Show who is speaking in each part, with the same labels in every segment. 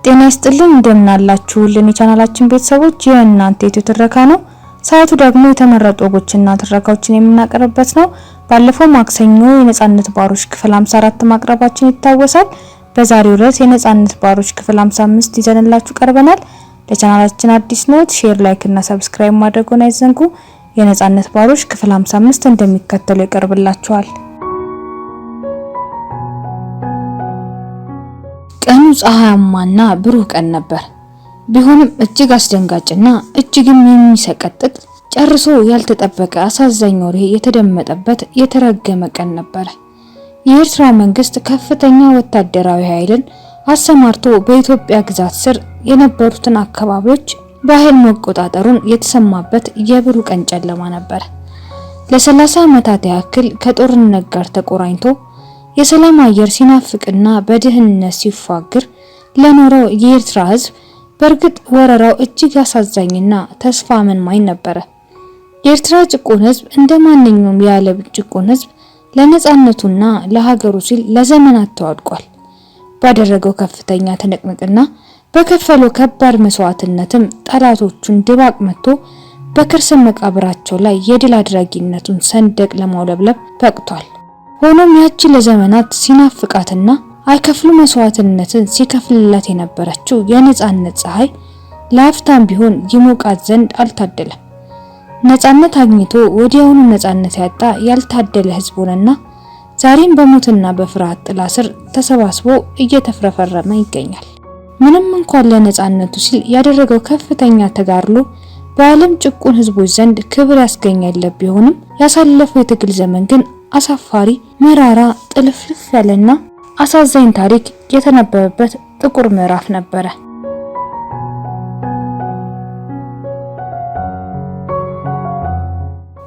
Speaker 1: ጤና ይስጥልን እንደምናላችሁልን የቻናላችን ቤተሰቦች የእናንተ ትረካ ነው። ሰዓቱ ደግሞ የተመረጡ ወጎችና ትረካዎችን የምናቀርብበት ነው። ባለፈው ማክሰኞ የነጻነት ባሮች ክፍል 54 ማቅረባችን ይታወሳል። በዛሬው ዕለት የነጻነት ባሮች ክፍል 55 ይዘንላችሁ ቀርበናል። ለቻናላችን አዲስ ኖት ሼር፣ ላይክ እና ሰብስክራይብ ማድረግዎን አይዘንጉ። የነጻነት ባሮች ክፍል 55 እንደሚከተለው ይቀርብላችኋል። ቀኑ ፀሐያማና ብሩህ ቀን ነበር። ቢሆንም እጅግ አስደንጋጭና እጅግም የሚሰቀጥጥ ጨርሶ ያልተጠበቀ አሳዛኝ ወሬ የተደመጠበት የተረገመ ቀን ነበር። የኤርትራ መንግስት ከፍተኛ ወታደራዊ ኃይልን አሰማርቶ በኢትዮጵያ ግዛት ስር የነበሩትን አካባቢዎች በኃይል መቆጣጠሩን የተሰማበት የብሩህ ቀን ጨለማ ነበር። ለ30 ዓመታት ያክል ከጦርነት ጋር ተቆራኝቶ የሰላም አየር ሲናፍቅና በድህነት ሲፋግር ለኖረው የኤርትራ ህዝብ በርግጥ ወረራው እጅግ አሳዛኝና ተስፋ መንማኝ ነበር። የኤርትራ ጭቁን ህዝብ እንደማንኛውም የዓለም ጭቁን ህዝብ ለነጻነቱና ለሀገሩ ሲል ለዘመናት ተዋድቋል። ባደረገው ከፍተኛ ትንቅንቅና በከፈለው ከባድ መስዋዕትነትም ጠላቶቹን ድባቅ መጥቶ በክርስ መቃብራቸው ላይ የድል አድራጊነቱን ሰንደቅ ለማውለብለብ በቅቷል። ሆኖም ያቺ ለዘመናት ሲናፍቃትና አይከፍሉ መስዋዕትነትን ሲከፍልላት የነበረችው የነጻነት ፀሐይ ለአፍታም ቢሆን ይሞቃት ዘንድ አልታደለም። ነጻነት አግኝቶ ወዲያውኑ ነጻነት ያጣ ያልታደለ ህዝብ ሆነና ዛሬም በሞትና በፍርሃት ጥላ ስር ተሰባስቦ እየተፍረፈረመ ይገኛል። ምንም እንኳን ለነጻነቱ ሲል ያደረገው ከፍተኛ ተጋድሎ በዓለም ጭቁን ህዝቦች ዘንድ ክብር ያስገኛለት ቢሆንም ያሳለፈው የትግል ዘመን ግን አሳፋሪ፣ መራራ፣ ጥልፍልፍ ያለና አሳዛኝ ታሪክ የተነበበበት ጥቁር ምዕራፍ ነበር።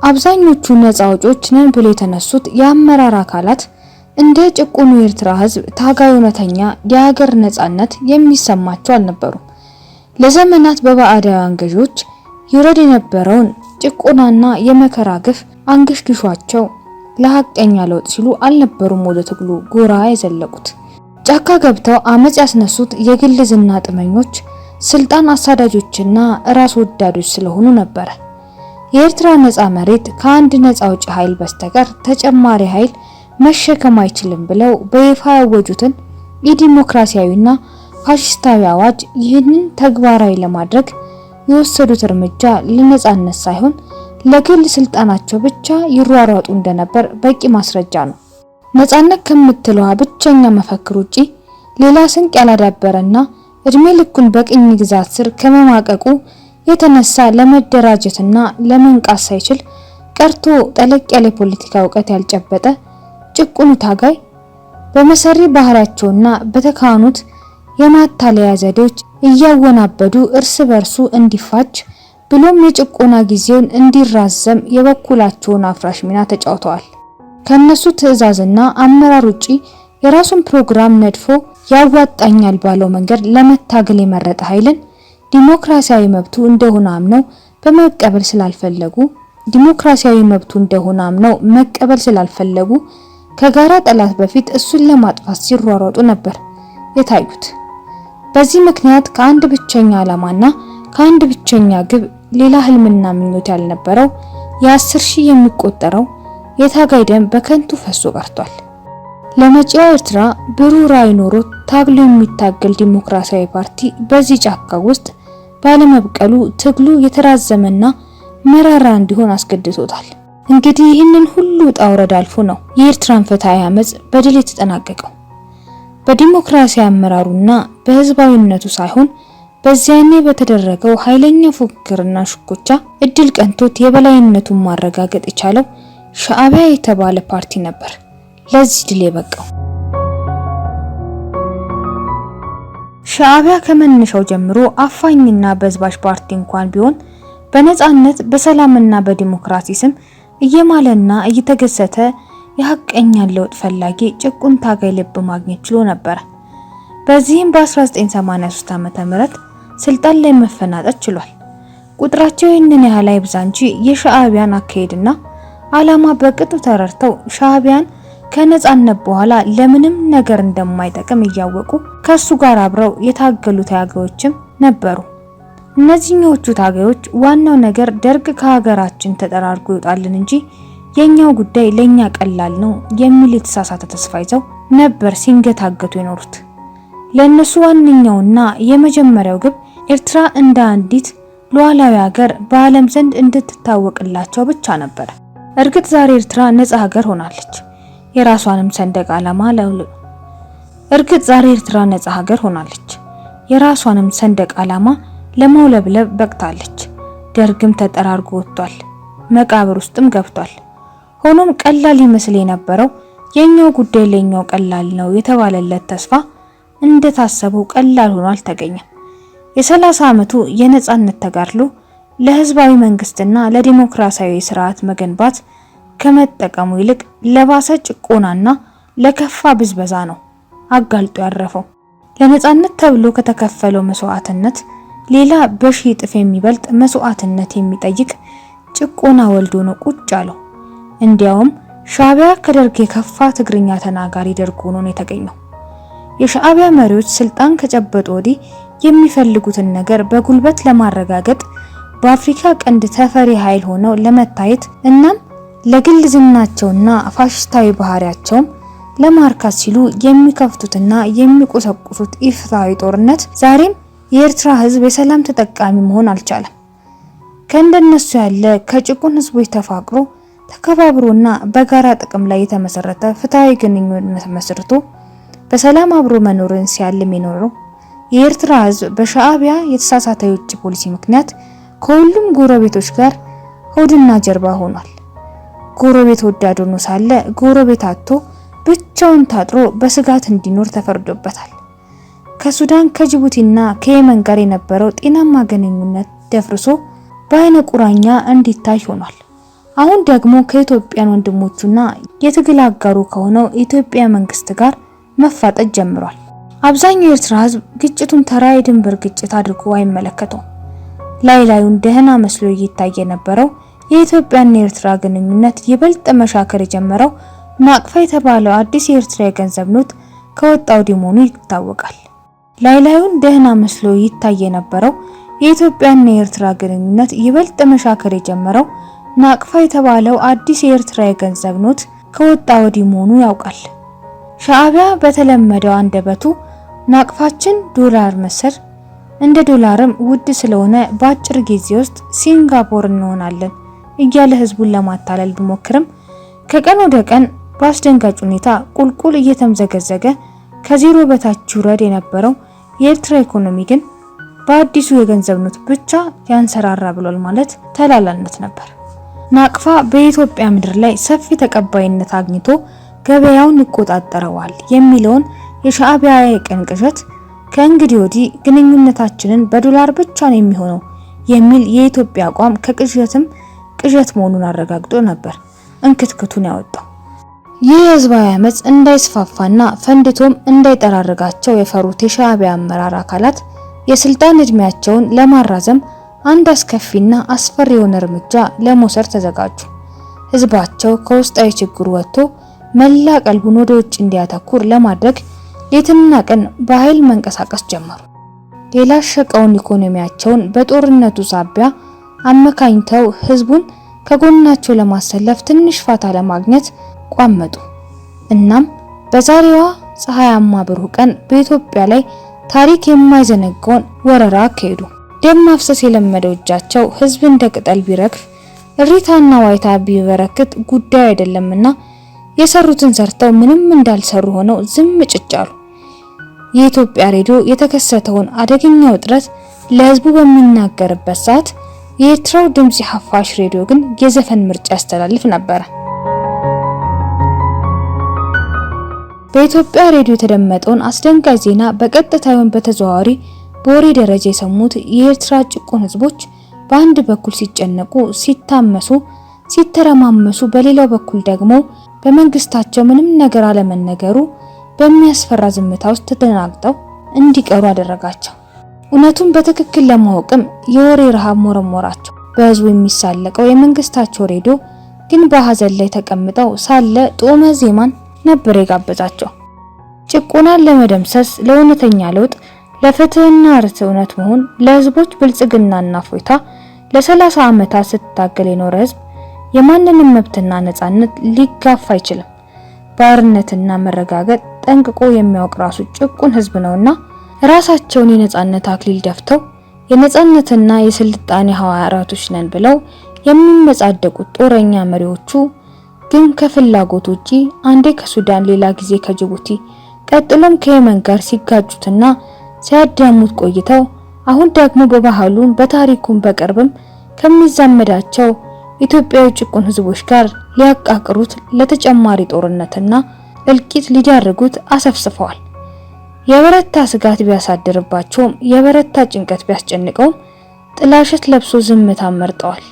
Speaker 1: አብዛኞቹ ነፃ አውጪዎች ነን ብለው የተነሱት የአመራር አካላት እንደ ጭቁኑ የኤርትራ ህዝብ ታጋይ እውነተኛ የሀገር ነጻነት የሚሰማቸው አልነበሩም። ለዘመናት በባዕዳውያን ገዢዎች ይረድ የነበረውን ጭቆናና የመከራ ግፍ አንገሽግሿቸው ለሐቀኛ ለውጥ ሲሉ አልነበሩም ወደ ትግሉ ጎራ የዘለቁት። ጫካ ገብተው አመጽ ያስነሱት የግል ዝና ጥመኞች፣ ስልጣን አሳዳጆችና ራስ ወዳዶች ስለሆኑ ነበር። የኤርትራ ነጻ መሬት ከአንድ ነጻ አውጪ ኃይል በስተቀር ተጨማሪ ኃይል መሸከም አይችልም ብለው በይፋ ያወጁትን የዲሞክራሲያዊና ፋሽስታዊ አዋጅ ይህንን ተግባራዊ ለማድረግ የወሰዱት እርምጃ ለነጻነት ሳይሆን ለግል ስልጣናቸው ብቻ ይሯሯጡ እንደነበር በቂ ማስረጃ ነው። ነጻነት ከምትለዋ ብቸኛ መፈክር ውጪ ሌላ ስንቅ ያላዳበረና እድሜ ልኩን በቅኝ ግዛት ስር ከመማቀቁ የተነሳ ለመደራጀትና ለመንቃት ሳይችል ቀርቶ ጠለቅ ያለ ፖለቲካ ዕውቀት ያልጨበጠ ጭቁኑ ታጋይ በመሰሪ ባህሪያቸውና በተካኑት የማታለያ ዘዴዎች እያወናበዱ እርስ በርሱ እንዲፋጅ ብሎም የጭቆና ጊዜውን እንዲራዘም የበኩላቸውን አፍራሽ ሚና ተጫውተዋል። ከነሱ ትዕዛዝና አመራር ውጪ የራሱን ፕሮግራም ነድፎ ያዋጣኛል ባለው መንገድ ለመታገል የመረጠ ኃይልን ዲሞክራሲያዊ መብቱ እንደሆነ አምነው መቀበል ስላልፈለጉ ከጋራ ጠላት በፊት እሱን ለማጥፋት ሲሯሯጡ ነበር የታዩት። በዚህ ምክንያት ከአንድ ብቸኛ ዓላማና ከአንድ ብቸኛ ግብ ሌላ ህልምና ምኞት ያልነበረው የ10 ሺህ የሚቆጠረው የታጋይ ደም በከንቱ ፈሶ ቀርቷል። ለመጪው ኤርትራ ብሩህ ራዕይ ኖሮት ታግሎ የሚታገል ዲሞክራሲያዊ ፓርቲ በዚህ ጫካ ውስጥ ባለመብቀሉ ትግሉ የተራዘመና መራራ እንዲሆን አስገድዶታል። እንግዲህ ይህንን ሁሉ ውጣ ውረድ አልፎ ነው የኤርትራን ፍትሃዊ አመጽ በድል የተጠናቀቀው። በዲሞክራሲያዊ አመራሩና በህዝባዊነቱ ሳይሆን በዚያኔ በተደረገው ኃይለኛ ፉክክርና ሽኩቻ እድል ቀንቶት የበላይነቱን ማረጋገጥ የቻለው ሻዕቢያ የተባለ ፓርቲ ነበር ለዚህ ድል የበቃው። ሻዕቢያ ከመነሻው ጀምሮ አፋኝና በዝባዥ ፓርቲ እንኳን ቢሆን በነጻነት በሰላምና በዲሞክራሲ ስም እየማለና እየተገሰተ የሐቀኛ ለውጥ ፈላጊ ጭቁን ታጋይ ልብ ማግኘት ችሎ ነበር። በዚህም በ1983 ዓ.ም ስልጣን ላይ መፈናጠጥ ችሏል። ቁጥራቸው ይህንን ያህል አይብዛ እንጂ የሻዕቢያን አካሄድና ዓላማ በቅጡ ተረድተው ሻዕቢያን ከነጻነት በኋላ ለምንም ነገር እንደማይጠቅም እያወቁ ከሱ ጋር አብረው የታገሉ ታጋዮችም ነበሩ። እነዚህኞቹ ታጋዮች ዋናው ነገር ደርግ ከሀገራችን ተጠራርጎ ይወጣልን እንጂ የኛው ጉዳይ ለኛ ቀላል ነው የሚል የተሳሳተ ተስፋ ይዘው ነበር ሲንገታገቱ የኖሩት። ለነሱ ዋነኛውና የመጀመሪያው ግብ ኤርትራ እንደ አንዲት ሉዓላዊ ሀገር በዓለም ዘንድ እንድትታወቅላቸው ብቻ ነበር። እርግጥ ዛሬ ኤርትራ ነጻ ሀገር ሆናለች። የራሷንም ሰንደቅ ዓላማ ለማውለብለብ በቅታለች። ደርግም ተጠራርጎ ወጥቷል፣ መቃብር ውስጥም ገብቷል። ሆኖም ቀላል ይመስል የነበረው የኛው ጉዳይ ለኛው ቀላል ነው የተባለለት ተስፋ እንደታሰበው ቀላል ሆኖ አልተገኘም። የ30 ዓመቱ የነጻነት ተጋድሎ ለህዝባዊ መንግስትና ለዲሞክራሲያዊ ስርዓት መገንባት ከመጠቀሙ ይልቅ ለባሰ ጭቆናና ለከፋ ብዝበዛ ነው አጋልጦ ያረፈው። ለነጻነት ተብሎ ከተከፈለው መስዋዕትነት ሌላ በሺህ እጥፍ የሚበልጥ መስዋዕትነት የሚጠይቅ ጭቆና ወልዶ ነው ቁጭ አለው። እንዲያውም ሻዕቢያ ከደርግ የከፋ ትግርኛ ተናጋሪ ደርግ ሆኖ ነው የተገኘው። የሻዕቢያ መሪዎች ስልጣን ከጨበጡ ወዲህ የሚፈልጉትን ነገር በጉልበት ለማረጋገጥ በአፍሪካ ቀንድ ተፈሪ ኃይል ሆነው ለመታየት እናም ለግል ዝናቸውና ፋሽስታዊ ባህሪያቸውም ለማርካት ሲሉ የሚከፍቱትና የሚቆሰቁሱት ኢፍትሐዊ ጦርነት ዛሬም የኤርትራ ህዝብ የሰላም ተጠቃሚ መሆን አልቻለም። ከእንደነሱ ያለ ከጭቁን ህዝቦች ተፋቅሮ ተከባብሮና በጋራ ጥቅም ላይ የተመሰረተ ፍትሐዊ ግንኙነት መስርቶ በሰላም አብሮ መኖርን ሲያልም የኖረው የኤርትራ ህዝብ በሻዕቢያ የተሳሳተ የውጭ ፖሊሲ ምክንያት ከሁሉም ጎረቤቶች ጋር ሆድና ጀርባ ሆኗል። ጎረቤት ወዳድ ሆኖ ሳለ ጎረቤት አጥቶ ብቻውን ታጥሮ በስጋት እንዲኖር ተፈርዶበታል። ከሱዳን ከጅቡቲና ከየመን ጋር የነበረው ጤናማ ግንኙነት ደፍርሶ በአይነ ቁራኛ እንዲታይ ሆኗል። አሁን ደግሞ ከኢትዮጵያን ወንድሞቹና የትግል አጋሩ ከሆነው የኢትዮጵያ መንግስት ጋር መፋጠጥ ጀምሯል። አብዛኛው የኤርትራ ህዝብ ግጭቱን ተራ የድንበር ግጭት አድርጎ አይመለከተውም። ላዩን ደህና መስሎ እየታየ የነበረው የኢትዮጵያና የኤርትራ ግንኙነት ይበልጥ መሻከር የጀመረው ናቅፋ የተባለው አዲስ የኤርትራ የገንዘብ ኖት ከወጣ ወዲህ መሆኑ ይታወቃል። ላዩን ደህና መስሎ ይታይ የነበረው የኢትዮጵያና የኤርትራ ግንኙነት ይበልጥ መሻከር የጀመረው ናቅፋ የተባለው አዲስ የኤርትራ የገንዘብ ኖት ከወጣ ወዲህ መሆኑ ያውቃል። ሻዕቢያ በተለመደው አንደበቱ ናቅፋችን ዶላር መሰር እንደ ዶላርም ውድ ስለሆነ በአጭር ጊዜ ውስጥ ሲንጋፖር እንሆናለን እያለ ህዝቡን ለማታለል ቢሞክርም ከቀን ወደ ቀን በአስደንጋጭ ሁኔታ ቁልቁል እየተምዘገዘገ ከዜሮ በታች ይውረድ የነበረው የኤርትራ ኢኮኖሚ ግን በአዲሱ የገንዘብ ኖት ብቻ ያንሰራራ ብሏል ማለት ተላላነት ነበር። ናቅፋ በኢትዮጵያ ምድር ላይ ሰፊ ተቀባይነት አግኝቶ ገበያውን ይቆጣጠረዋል የሚለውን የሻዕቢያ የቀን ቅዠት ከእንግዲህ ወዲህ ግንኙነታችንን በዶላር ብቻ ነው የሚሆነው የሚል የኢትዮጵያ አቋም ከቅዠትም ቅዠት መሆኑን አረጋግጦ ነበር እንክትክቱን ያወጣው። ይህ ህዝባዊ አመጽ እንዳይስፋፋና ፈንድቶም እንዳይጠራርጋቸው የፈሩት የሻዕቢያ አመራር አካላት የስልጣን እድሜያቸውን ለማራዘም አንድ አስከፊና አስፈሪ የሆነ እርምጃ ለመውሰድ ተዘጋጁ። ህዝባቸው ከውስጣዊ ችግሩ ወጥቶ መላ ቀልቡን ወደ ውጭ እንዲያተኩር ለማድረግ ሌትና ቀን በኃይል መንቀሳቀስ ጀመሩ። የላሸቀውን ኢኮኖሚያቸውን በጦርነቱ ሳቢያ አመካኝተው ህዝቡን ከጎናቸው ለማሰለፍ ትንሽ ፋታ ለማግኘት ቋመጡ። እናም በዛሬዋ ፀሐያማ ብሩህ ቀን በኢትዮጵያ ላይ ታሪክ የማይዘነጋውን ወረራ አካሄዱ። ደም ማፍሰስ የለመደው እጃቸው ህዝብ እንደ ቅጠል ቢረግፍ እሪታና ዋይታ ቢበረክት ጉዳዩ አይደለምና የሰሩትን ሰርተው ምንም እንዳልሰሩ ሆነው ዝም ጭጭ አሉ። የኢትዮጵያ ሬዲዮ የተከሰተውን አደገኛ ውጥረት ለህዝቡ በሚናገርበት ሰዓት የኤርትራው ድምጽ ሐፋሽ ሬዲዮ ግን የዘፈን ምርጫ ያስተላልፍ ነበር። በኢትዮጵያ ሬዲዮ የተደመጠውን አስደንጋጭ ዜና በቀጥታ ወይም በተዘዋዋሪ በወሬ ደረጃ የሰሙት የኤርትራ ጭቁን ህዝቦች በአንድ በኩል ሲጨነቁ፣ ሲታመሱ፣ ሲተረማመሱ፣ በሌላው በኩል ደግሞ በመንግስታቸው ምንም ነገር አለመነገሩ በሚያስፈራ ዝምታ ውስጥ ተደናግጠው እንዲቀሩ አደረጋቸው። እውነቱን በትክክል ለማወቅም የወሬ ረሃብ ሞረሞራቸው። በህዝቡ የሚሳለቀው የመንግስታቸው ሬዲዮ ግን በሐዘን ላይ ተቀምጠው ሳለ ጦመ ዜማን ነበር የጋበዛቸው። ጭቆናን ለመደምሰስ፣ ለእውነተኛ ለውጥ፣ ለፍትህና እውነት መሆን፣ ለህዝቦች ብልጽግናና ፎይታ ለ30 ዓመታት ሲታገል የኖረ ህዝብ የማንንም መብትና ነፃነት ሊጋፋ አይችልም። ባርነትና መረጋገጥ ጠንቅቆ የሚያውቅ ራሱ ጭቁን ህዝብ ነውና ራሳቸውን የነፃነት አክሊል ደፍተው የነፃነትና የስልጣኔ ሐዋርያቶች ነን ብለው የሚመጻደቁት ጦረኛ መሪዎቹ ግን ከፍላጎት ውጪ አንዴ ከሱዳን ሌላ ጊዜ ከጅቡቲ ቀጥሎም ከየመን ጋር ሲጋጩትና ሲያዳሙት ቆይተው አሁን ደግሞ በባህሉም በታሪኩም በቅርብም ከሚዛመዳቸው ኢትዮጵያዊ ጭቁን ህዝቦች ጋር ሊያቃቅሩት ለተጨማሪ ጦርነትና እልቂት ሊዳርጉት አሰፍስፈዋል። የበረታ ስጋት ቢያሳድርባቸውም የበረታ ጭንቀት ቢያስጨንቀውም ጥላሸት ለብሶ ዝምታ መርጠዋል።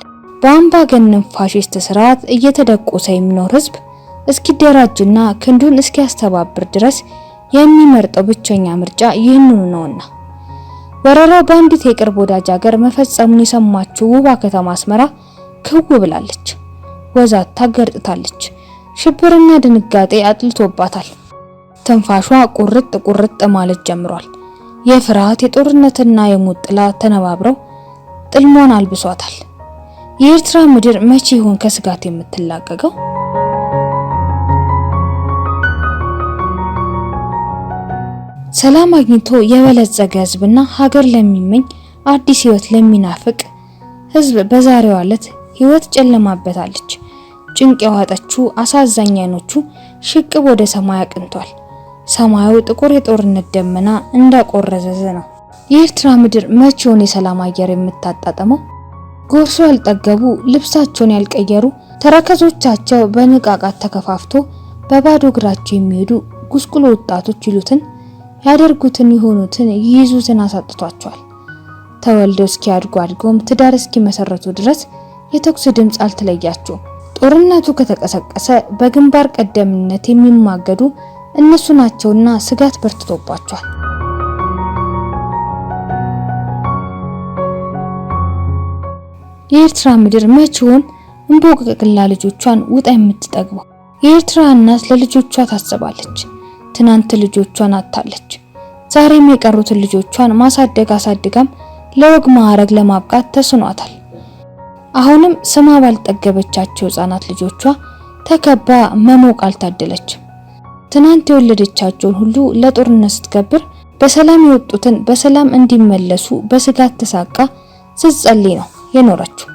Speaker 1: በአምባገነን ፋሺስት ስርዓት እየተደቆሰ የሚኖር ህዝብ እስኪደራጅና ክንዱን እስኪያስተባብር ድረስ የሚመርጠው ብቸኛ ምርጫ ይህንኑ ነውና ወረራው በአንዲት የቅርብ ወዳጅ ሀገር መፈጸሙን የሰማችው ውባ ከተማ አስመራ ክው ብላለች። ወዛታ ገርጥታለች። ሽብርና ድንጋጤ አጥልቶባታል። ትንፋሿ ቁርጥ ማለት ጀምሯል። የፍርሃት የጦርነትና የሞት ጥላ ተነባብረው ጥልሟን አልብሷታል። የኤርትራ ምድር መቼ ይሆን ከስጋት የምትላቀቀው? ሰላም አግኝቶ የበለጸገ ህዝብና ሀገር ለሚመኝ አዲስ ህይወት ለሚናፍቅ ህዝብ በዛሬው ዕለት ህይወት ጨለማበታለች። ጭንቅ ያዋጠችው አሳዛኝ አይኖቹ ሽቅብ ወደ ሰማይ አቅንቷል። ሰማዩ ጥቁር የጦርነት ደመና እንዳቆረዘዘ ነው። የኤርትራ ምድር መቼውን የሰላም አየር የምታጣጠመው? ጎርሶ ያልጠገቡ ልብሳቸውን ያልቀየሩ ተረከዞቻቸው በንቃቃት ተከፋፍቶ በባዶ እግራቸው የሚሄዱ ጉስቁል ወጣቶች ይሉትን ያደርጉትን የሆኑትን ይይዙትን አሳጥቷቸዋል። ተወልደው እስኪያድጉ አድገውም ትዳር እስኪመሰረቱ ድረስ የተኩስ ድምጽ አልተለያቸውም። ጦርነቱ ከተቀሰቀሰ በግንባር ቀደምነት የሚማገዱ እነሱ ናቸውና ስጋት በርትቶባቸዋል። የኤርትራ ምድር መቼውን እንቦቅቅላ ልጆቿን ውጣ የምትጠግበው? የኤርትራ እናት ለልጆቿ ታስባለች። ትናንት ልጆቿን አጣለች። ዛሬም የቀሩትን ልጆቿን ማሳደግ አሳድጋም ለወግ ማዕረግ ለማብቃት ተስኗታል። አሁንም ስማ ባልጠገበቻቸው ህፃናት ልጆቿ ተከባ መሞቅ አልታደለችም። ትናንት የወለደቻቸውን ሁሉ ለጦርነት ስትገብር በሰላም የወጡትን በሰላም እንዲመለሱ በስጋት ተሳቃ ስትጸልይ ነው የኖረችው።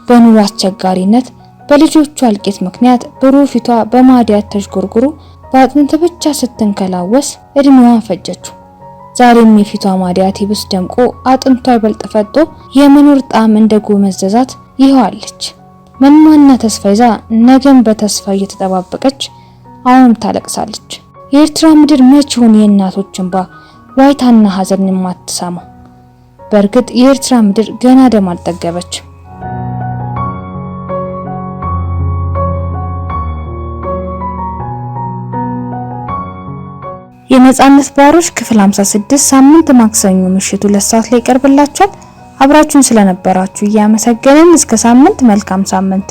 Speaker 1: በኑሮ አስቸጋሪነት በልጆቿ እልቂት ምክንያት ብሩህ ፊቷ በማዲያት ተሽጎርጉሮ በአጥንት ብቻ ስትንከላወስ እድሜዋን ፈጀችው። ዛሬም የፊቷ ማዲያት ይብስ ደምቆ አጥንቷ ይበልጥ ፈጦ የመኖር ጣዕም እንደጎመዘዛት ይኸዋለች። መንማና ተስፋ ይዛ ነገን በተስፋ እየተጠባበቀች አሁንም ታለቅሳለች። የኤርትራ ምድር መቼውን የእናቶች እንባ ዋይታና ሐዘን የማትሰማው? በእርግጥ የኤርትራ ምድር ገና ደም አልጠገበች። የነጻነት ባሮች ክፍል 56 ሳምንት ማክሰኞ ምሽቱ 2 ሰዓት ላይ ይቀርብላችኋል። አብራችሁን ስለነበራችሁ እያመሰገንን እስከ ሳምንት መልካም ሳምንት